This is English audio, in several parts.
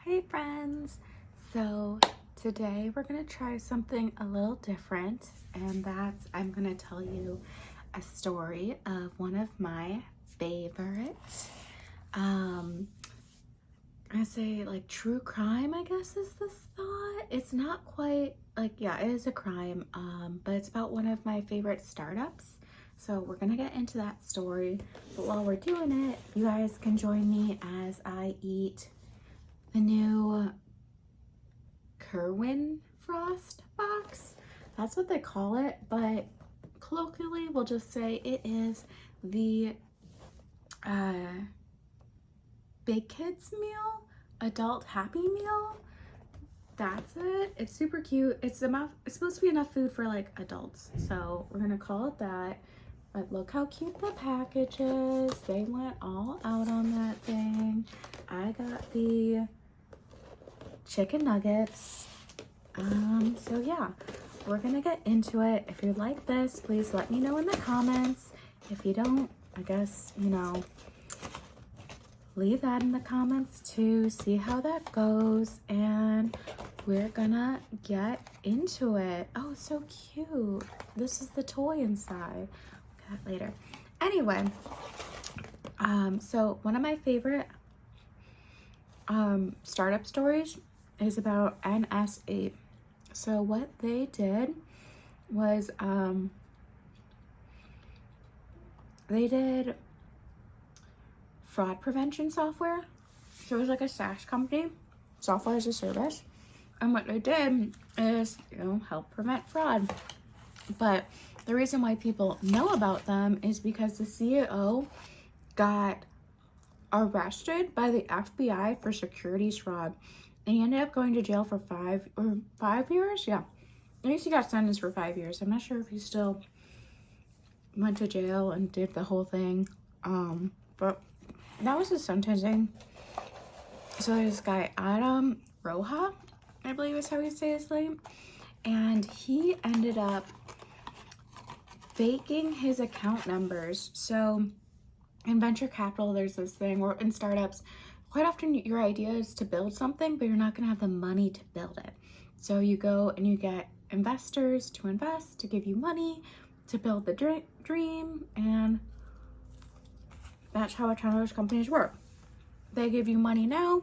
Hey friends! So today we're going to try something a little different, and that's I'm going to tell you a story of one of my favorite, I say like true crime, I guess is this thought. It's not quite like, yeah, it is a crime, but it's about one of my favorite startups. So we're gonna get into that story, but while we're doing it, you guys can join me as I eat the new Kerwin Frost box. That's what they call it, but colloquially we'll just say it is the Big Kids meal, adult Happy Meal. That's it. It's super cute. It's supposed to be enough food for like adults, so we're gonna call it that. But look how cute the package is. They went all out on that thing. I got the chicken nuggets. So yeah, we're gonna get into it. If you like this, please let me know in the comments. If you don't, I guess, you know, leave that in the comments too. See how that goes, and we're gonna get into it. Oh, so cute. This is the toy inside. Look at that later. Anyway, so one of my favorite startup stories is about NS8. So what they did was they did fraud prevention software. So it was like a SaaS company, software as a service. And what they did is, you know, help prevent fraud. But the reason why people know about them is because the CEO got arrested by the FBI for securities fraud, and he ended up going to jail for 5 years. Yeah, at least he got sentenced for 5 years. I'm not sure if he still went to jail and did the whole thing, but that was his sentencing. So there's this guy Adam Roja, I believe is how you say his name, and he ended up faking his account numbers. So in venture capital, there's this thing where in startups, quite often your idea is to build something, but you're not gonna have the money to build it. So you go and you get investors to invest, to give you money, to build the dream, and that's how a ton of those companies work. They give you money now,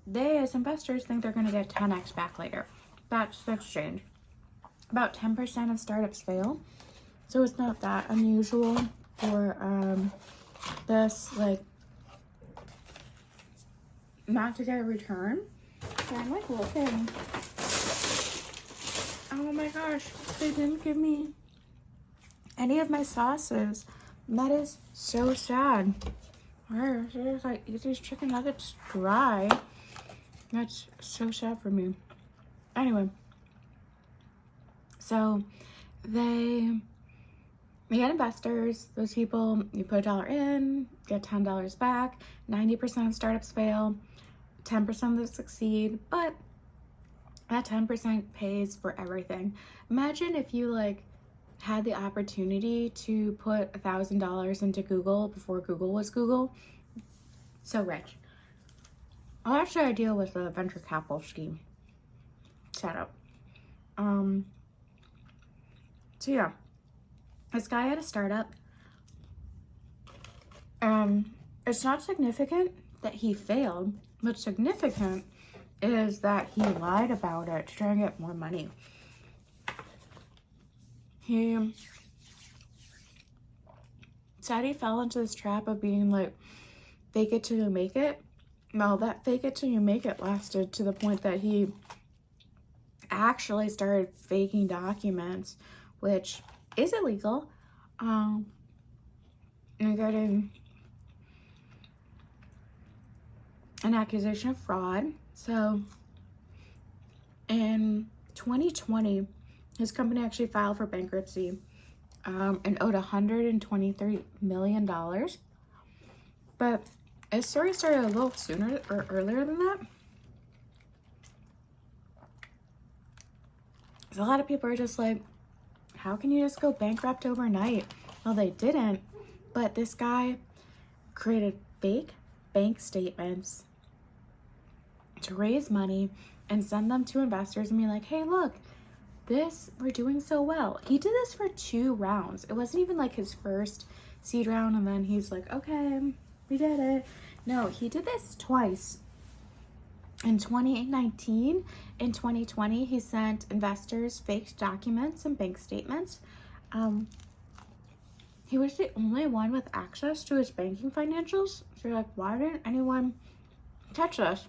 they as investors think they're gonna get 10x back later. That's the exchange. About 10% of startups fail, so it's not that unusual for this, like, not to get a return. So I'm like looking. Oh my gosh, they didn't give me any of my sauces. That is so sad. Where is I eat these chicken nuggets dry? That's so sad for me. Anyway, so they get investors. Those people, you put $1 in, get $10 back. 90% of startups fail, 10% of them succeed, but that 10% pays for everything. Imagine if you like had the opportunity to put $1,000 into Google before Google was Google. So rich. Well, that's the idea with the venture capital scheme setup. So yeah, this guy had a startup, and it's not significant that he failed. What's significant is that he lied about it to try and get more money. He said he fell into this trap of being like, fake it till you make it. Well, that fake it till you make it lasted to the point that he actually started faking documents, which is illegal, and getting an accusation of fraud. So in 2020, his company actually filed for bankruptcy and owed $123 million. But his story started a little sooner or earlier than that. So a lot of people are just like, how can you just go bankrupt overnight? Well, they didn't, but this guy created fake bank statements to raise money and send them to investors and be like, hey, look, we're doing so well. He did this for 2 rounds. It wasn't even like his first seed round and then he's like, okay, we did it. No, he did this twice. In 2019, in 2020, he sent investors fake documents and bank statements. He was the only one with access to his banking financials. So you're like, why didn't anyone touch this?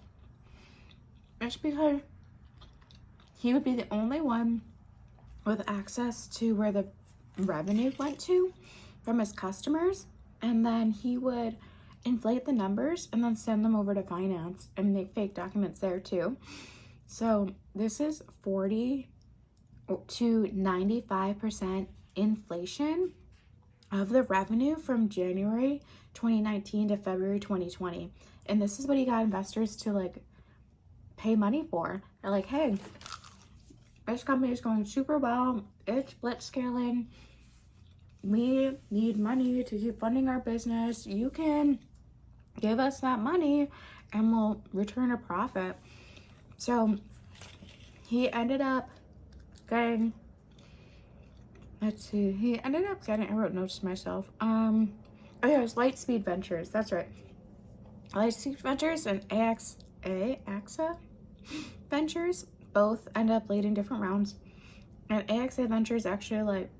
It's because he would be the only one with access to where the revenue went to from his customers, and then he would inflate the numbers and then send them over to finance and make fake documents there too. So this is 40 to 95% inflation of the revenue from January 2019 to February 2020. And this is what he got investors to like pay money for. They're like, hey, this company is going super well. It's blitzscaling. We need money to keep funding our business. You can give us that money and we'll return a profit. So he ended up getting, I wrote notes to myself. Oh yeah, it was Lightspeed Ventures. That's right. Lightspeed Ventures and AXA Ventures both end up leading different rounds. And AXA Ventures actually like,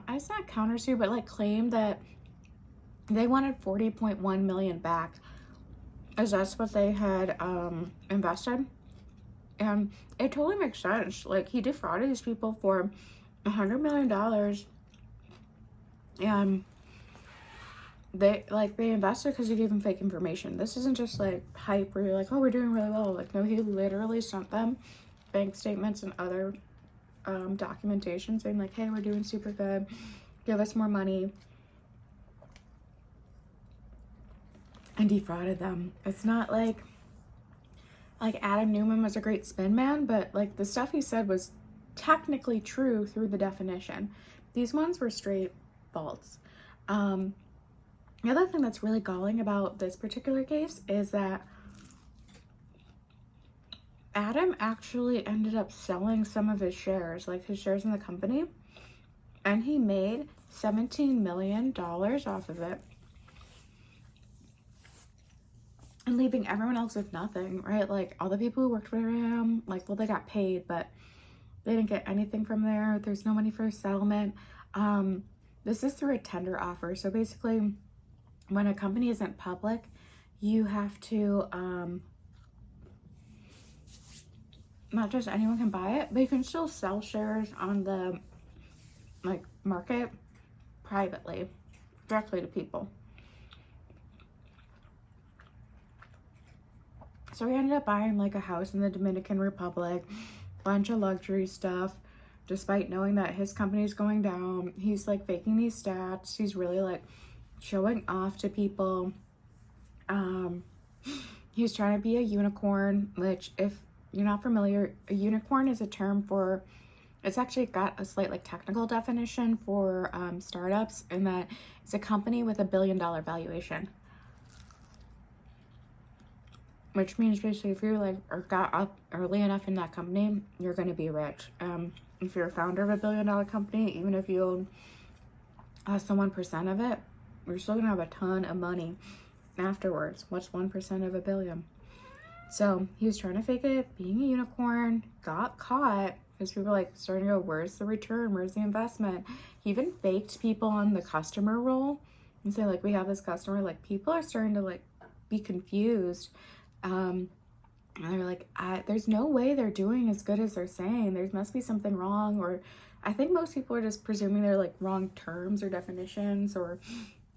it's not countersue, but like claimed that they wanted 40.1 million back, as that's what they had invested. And it totally makes sense. Like, he defrauded these people for $100 million, and they invested because he gave them fake information. This isn't just like hype where you're like, oh, we're doing really well. Like, no, he literally sent them bank statements and other documentation saying like, hey, we're doing super good, give us more money, and defrauded them. It's not like Adam Newman was a great spin man, but like the stuff he said was technically true through the definition. These ones were straight false. The other thing that's really galling about this particular case is that Adam actually ended up selling some of his shares, like his shares in the company, and he made $17 million off of it, and leaving everyone else with nothing, right? Like, all the people who worked for him, like, well, they got paid, but they didn't get anything from there. There's no money for a settlement. This is through a tender offer. So basically, when a company isn't public, you have to, not just anyone can buy it, but you can still sell shares on the like market privately, directly to people. So he ended up buying like a house in the Dominican Republic, bunch of luxury stuff, despite knowing that his company is going down. He's like faking these stats. He's really like showing off to people. He's trying to be a unicorn, which, if you're not familiar, a unicorn is a term for, it's actually got a slight like technical definition for startups, in that it's a company with $1 billion valuation. Which means basically if you're like, or got up early enough in that company, you're going to be rich. If you're a founder of $1 billion company, even if you own less than 1% of it, you're still going to have a ton of money afterwards. What's 1% of $1 billion? So he was trying to fake it, being a unicorn, got caught, because people were like starting to go, where's the return? Where's the investment? He even faked people on the customer role and say like, we have this customer. Like, people are starting to like be confused. And they're like, there's no way they're doing as good as they're saying. There must be something wrong. Or I think most people are just presuming they're like wrong terms or definitions or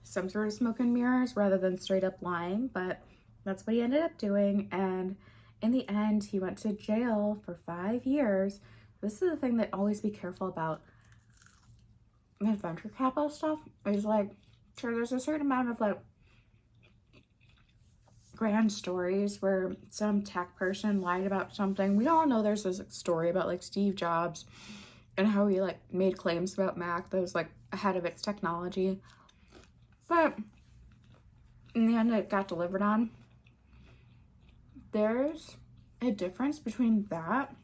some sort of smoke and mirrors rather than straight up lying. But that's what he ended up doing. And in the end, he went to jail for 5 years. This is the thing that always be careful about with venture capital stuff. Is like, sure, there's a certain amount of like grand stories where some tech person lied about something. We all know there's this story about like Steve Jobs and how he like made claims about Mac that was like ahead of its technology. But in the end, it got delivered on. there's a difference between that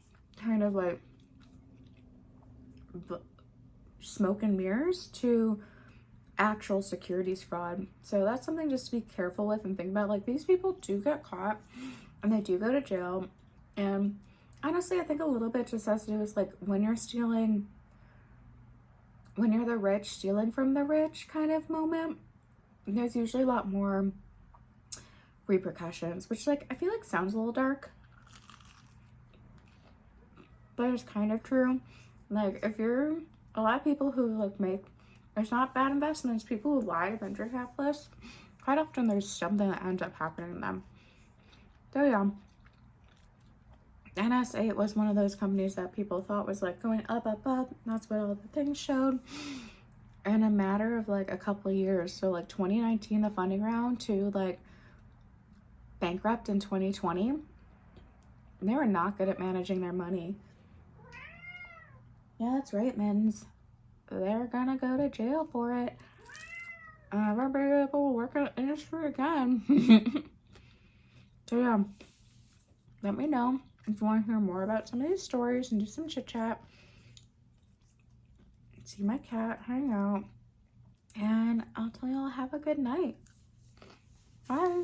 kind of like smoke and mirrors to actual securities fraud. So that's something just to be careful with and think about. Like, these people do get caught and they do go to jail. And honestly, I think a little bit just has to do with like when you're stealing, when you're the rich stealing from the rich kind of moment, there's usually a lot more repercussions, which like I feel like sounds a little dark, but it's kind of true. Like, if you're a lot of people who like make, it's not bad investments, people who lie to venture capitalists, quite often there's something that ends up happening to them. So yeah, NS8 was one of those companies that people thought was like going up, up, up. That's what all the things showed. In a matter of like a couple of years, so like 2019, the funding round, to like bankrupt in 2020, they were not good at managing their money. Yeah, that's right, Mittens. They're gonna go to jail for it. Never be able to work in the industry again. So yeah, let me know if you want to hear more about some of these stories and do some chit chat. See my cat, hang out, and I'll tell you all have a good night. Bye.